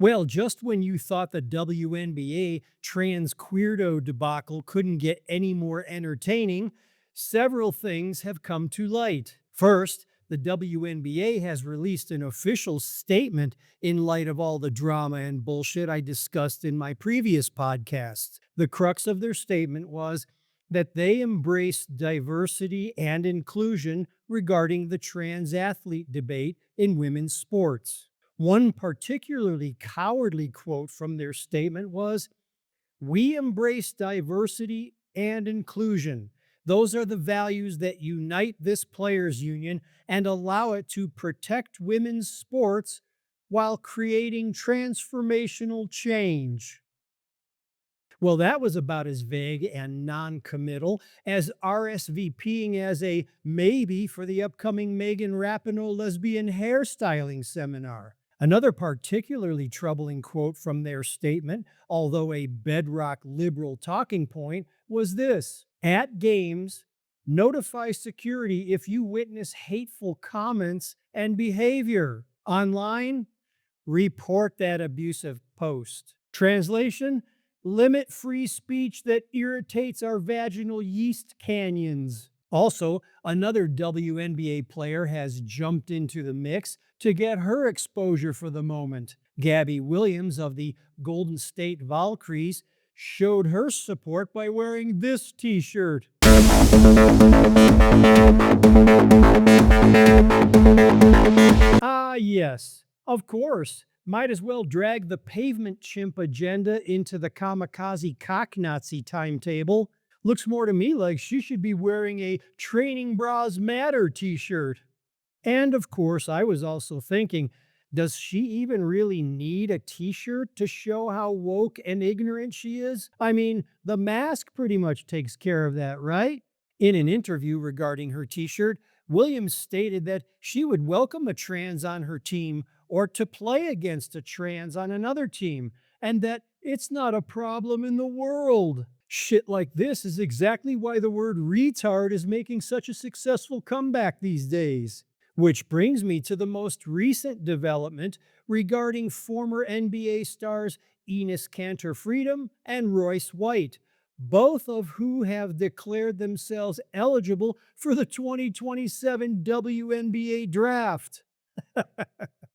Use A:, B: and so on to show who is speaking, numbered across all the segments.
A: Well, just when you thought the WNBA Trans Queerdo debacle couldn't get any more entertaining, several things have come to light. First, the WNBA has released an official statement in light of all the drama and bullshit I discussed in my previous podcasts. The crux of their statement was that they embrace diversity and inclusion regarding the trans athlete debate in women's sports. One particularly cowardly quote from their statement was, "We embrace diversity and inclusion. Those are the values that unite this players' union and allow it to protect women's sports while creating transformational change." Well, that was about as vague and non-committal as RSVPing as a maybe for the upcoming Megan Rapinoe lesbian hairstyling seminar. Another particularly troubling quote from their statement, although a bedrock liberal talking point, was this: "At games, notify security if you witness hateful comments and behavior. Online, report that abusive post." Translation: limit free speech that irritates our vaginal yeast canyons. Also, another WNBA player has jumped into the mix to get her exposure for the moment. Gabby Williams of the Golden State Valkyries showed her support by wearing this t-shirt. Ah, yes, of course. Might as well drag the pavement chimp agenda into the kamikaze cock Nazi timetable. Looks more to me like she should be wearing a Training Bras Matter t-shirt. And of course, I was also thinking, does she even really need a t-shirt to show how woke and ignorant she is? I mean, the mask pretty much takes care of that, right? In an interview regarding her t-shirt, Williams stated that she would welcome a trans on her team or to play against a trans on another team, and that it's not a problem in the world. Shit like this is exactly why the word retard is making such a successful comeback these days. Which brings me to the most recent development regarding former NBA stars Enes Kanter Freedom and Royce White, both of who have declared themselves eligible for the 2027 WNBA draft.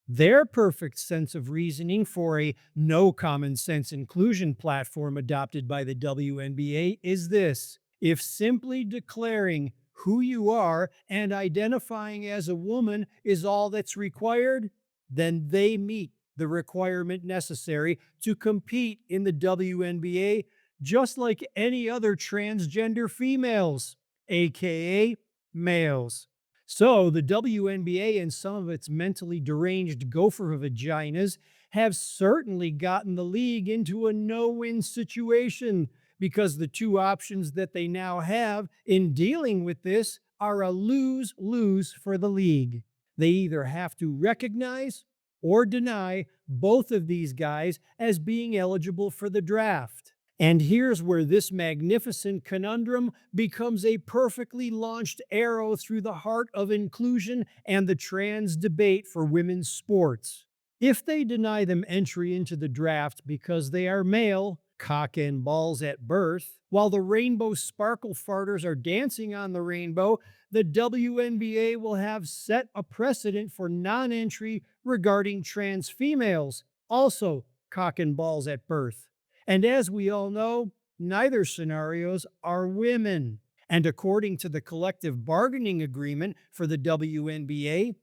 A: Their perfect sense of reasoning for a no common sense inclusion platform adopted by the WNBA is this: if simply declaring who you are and identifying as a woman is all that's required, then they meet the requirement necessary to compete in the WNBA just like any other transgender females, aka males. So the WNBA and some of its mentally deranged gopher vaginas have certainly gotten the league into a no-win situation, because the two options that they now have in dealing with this are a lose-lose for the league. They either have to recognize or deny both of these guys as being eligible for the draft. And here's where this magnificent conundrum becomes a perfectly launched arrow through the heart of inclusion and the trans debate for women's sports. If they deny them entry into the draft because they are male, cock and balls at birth, while the rainbow sparkle farters are dancing on the rainbow, the WNBA will have set a precedent for non-entry regarding trans females, also cock and balls at birth. And as we all know, neither scenarios are women. And according to the collective bargaining agreement for the WNBA,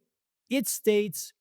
A: it states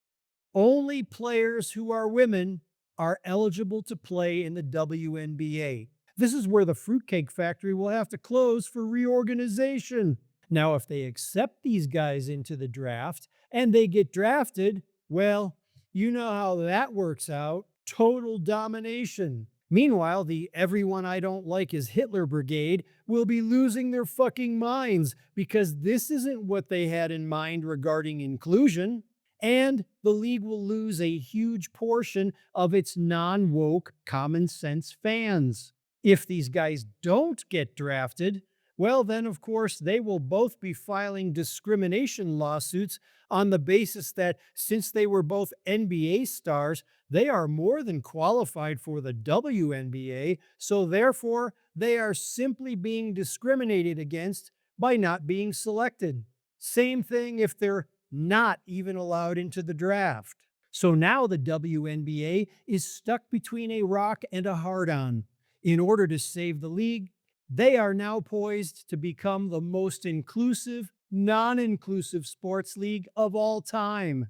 A: only players who are women are eligible to play in the WNBA. This is where the Fruitcake Factory will have to close for reorganization. Now, if they accept these guys into the draft and they get drafted, well, you know how that works out. Total domination. Meanwhile, the everyone I don't like is Hitler brigade will be losing their fucking minds because this isn't what they had in mind regarding inclusion. And the league will lose a huge portion of its non-woke, common sense fans. If these guys don't get drafted, Well, then, of course, they will both be filing discrimination lawsuits on the basis that since they were both NBA stars, they are more than qualified for the WNBA. So, therefore, they are simply being discriminated against by not being selected. Same thing if they're not even allowed into the draft. So now the WNBA is stuck between a rock and a hard on. In order to save the league, they are now poised to become the most inclusive, non inclusive sports league of all time.